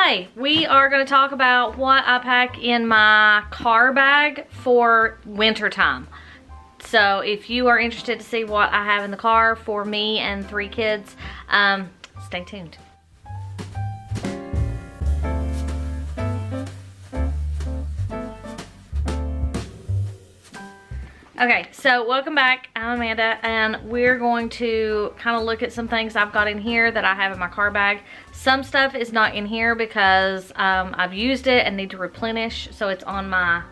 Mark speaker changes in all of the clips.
Speaker 1: Today we are going to talk about what I pack in my car bag for winter time. So if you are interested to see what I have in the car for me and 3 kids, stay tuned. Okay, so welcome back. I'm Amanda, and we're going to kind of look at some things I've got in here that I have in my car bag. Some stuff is not in here because I've used it and need to replenish, so it's on my,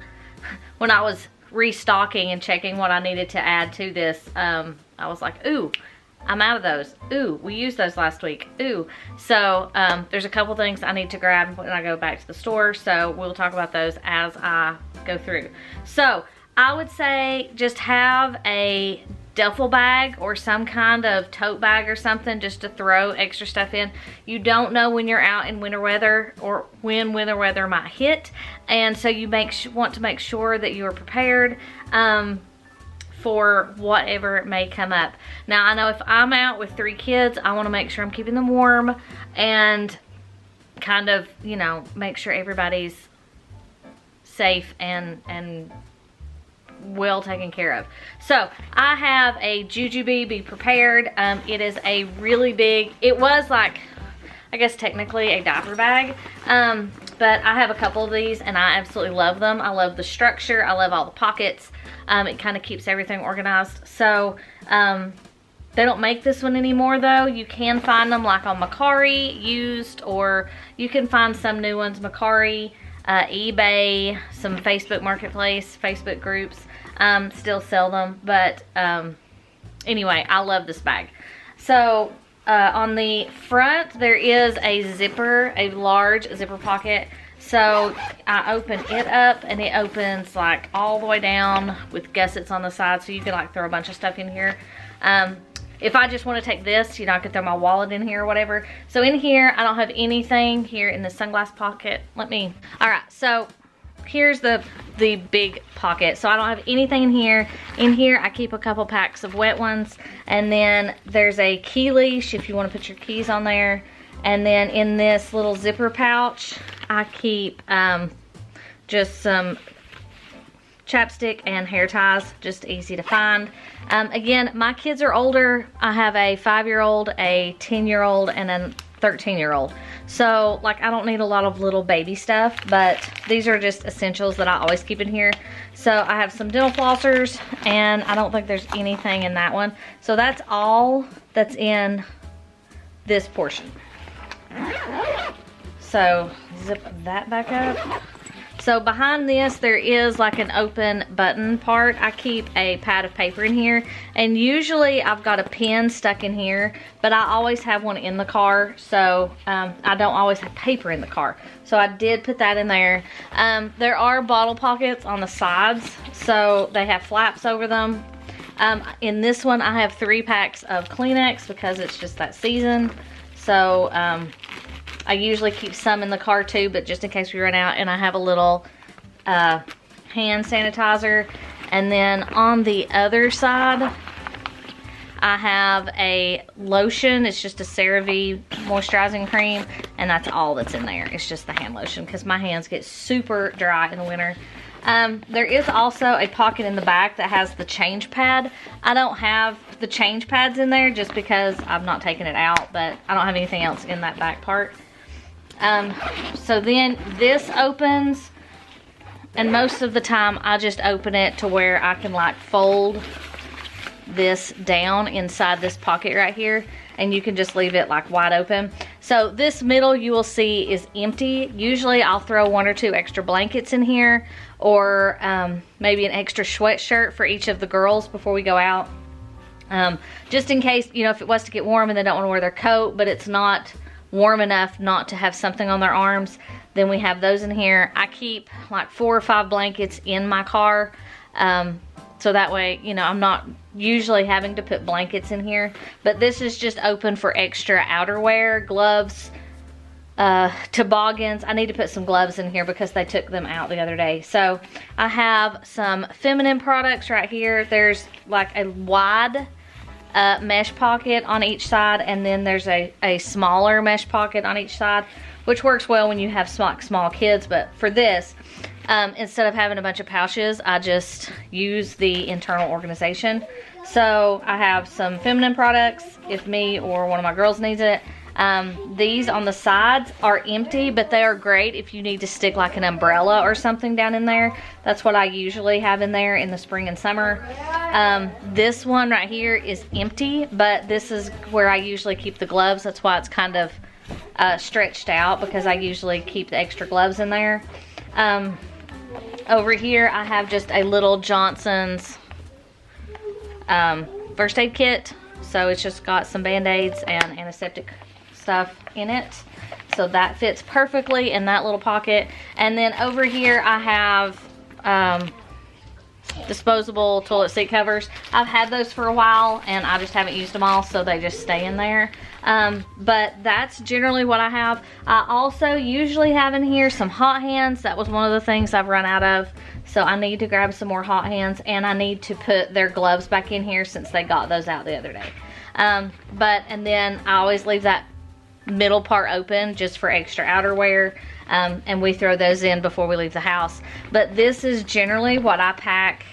Speaker 1: when I was restocking and checking what I needed to add to this, I was like, ooh, I'm out of those. Ooh, we used those last week. Ooh. So there's a couple things I need to grab when I go back to the store, so we'll talk about those as I go through. So I would say just have a duffel bag or some kind of tote bag or something just to throw extra stuff in. You don't know when you're out in winter weather or when winter weather might hit, and so you want to make sure that you're prepared for whatever may come up. Now I know if I'm out with 3 kids, I want to make sure I'm keeping them warm and kind of, you know, make sure everybody's safe and well taken care of. So I have a Jujube Be Prepared. It is a really big, it was like, I guess technically a diaper bag, but I have a couple of these and I absolutely love them. I love the structure. I love all the pockets. It kind of keeps everything organized. So they don't make this one anymore though. You can find them like on Mercari used, or you can find some new ones, Mercari, eBay, some Facebook Marketplace, Facebook groups still sell them. But anyway, I love this bag. So on the front there is a zipper, a large zipper pocket. So I open it up and it opens like all the way down with gussets on the side, so you can like throw a bunch of stuff in here. If I just want to take this, you know, I could throw my wallet in here or whatever. So in here, I don't have anything here in the sunglass pocket. Alright, so here's the big pocket. So I don't have anything in here. In here, I keep a couple packs of wet ones. And then there's a key leash if you want to put your keys on there. And then in this little zipper pouch, I keep just some chapstick and hair ties, just easy to find. Again, my kids are older. I have a 5-year-old, a 10-year-old, and a 13-year-old. So like I don't need a lot of little baby stuff, but these are just essentials that I always keep in here. So I have some dental flossers, and I don't think there's anything in that one. So that's all that's in this portion. So zip that back up. So behind this, there is like an open button part. I keep a pad of paper in here, and usually I've got a pen stuck in here, but I always have one in the car, so I don't always have paper in the car. So I did put that in there. There are bottle pockets on the sides, so they have flaps over them. In this one, I have 3 packs of Kleenex because it's just that season. So I usually keep some in the car too, but just in case we run out. And I have a little hand sanitizer. And then on the other side, I have a lotion. It's just a CeraVe moisturizing cream, and that's all that's in there. It's just the hand lotion because my hands get super dry in the winter. There is also a pocket in the back that has the change pad. I don't have the change pads in there just because I've not taken it out, but I don't have anything else in that back part. So then this opens, and most of the time I just open it to where I can like fold this down inside this pocket right here, and you can just leave it like wide open. So this middle you will see is empty. Usually I'll throw 1 or 2 extra blankets in here, or maybe an extra sweatshirt for each of the girls before we go out. Just in case, you know, if it was to get warm and they don't want to wear their coat, but it's not warm enough not to have something on their arms, then we have those in here. I keep like 4 or 5 blankets in my car, so that way, you know, I'm not usually having to put blankets in here. But this is just open for extra outerwear, gloves, toboggans. I need to put some gloves in here because they took them out the other day. So I have some feminine products right here. There's like a wide mesh pocket on each side, and then there's a smaller mesh pocket on each side, which works well when you have small kids. But for this, instead of having a bunch of pouches, I just use the internal organization. So I have some feminine products if me or one of my girls needs it. These on the sides are empty, but they are great if you need to stick like an umbrella or something down in there. That's what I usually have in there in the spring and summer. This one right here is empty, but this is where I usually keep the gloves. That's why it's kind of stretched out, because I usually keep the extra gloves in there. Over here I have just a little Johnson's first aid kit. So it's just got some band-aids and antiseptic stuff in it, so that fits perfectly in that little pocket. And then over here I have disposable toilet seat covers. I've had those for a while and I just haven't used them all, so they just stay in there. But that's generally what I have. I also usually have in here some hot hands. That was one of the things I've run out of, so I need to grab some more hot hands, and I need to put their gloves back in here since they got those out the other day. And then I always leave that middle part open just for extra outerwear, and we throw those in before we leave the house. But this is generally what I pack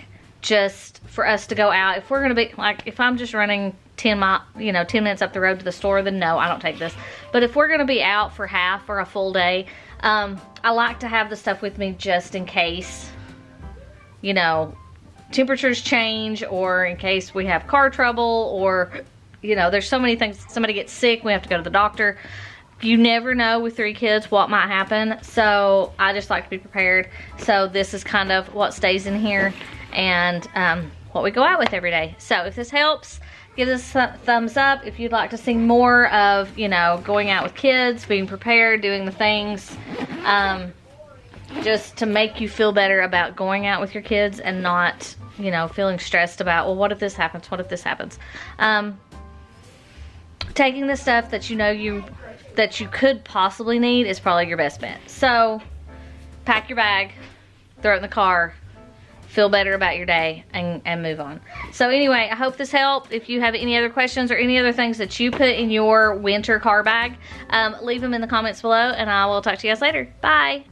Speaker 1: just for us to go out. If we're gonna be, like, if I'm just running 10 minutes up the road to the store, then no, I don't take this. But if we're gonna be out for half or a full day, I like to have the stuff with me just in case, you know, temperatures change, or in case we have car trouble, or, you know, there's so many things. Somebody gets sick, we have to go to the doctor. You never know with 3 kids what might happen, so I just like to be prepared. So this is kind of what stays in here, and what we go out with every day. So if this helps, give us a thumbs up. If you'd like to see more of, you know, going out with kids, being prepared, doing the things, just to make you feel better about going out with your kids and not, you know, feeling stressed about, well, what if this happens? What if this happens? Taking the stuff that you know that you could possibly need is probably your best bet. So pack your bag, throw it in the car, feel better about your day, and move on. So anyway, I hope this helped. If you have any other questions or any other things that you put in your winter car bag, leave them in the comments below, and I will talk to you guys later. Bye.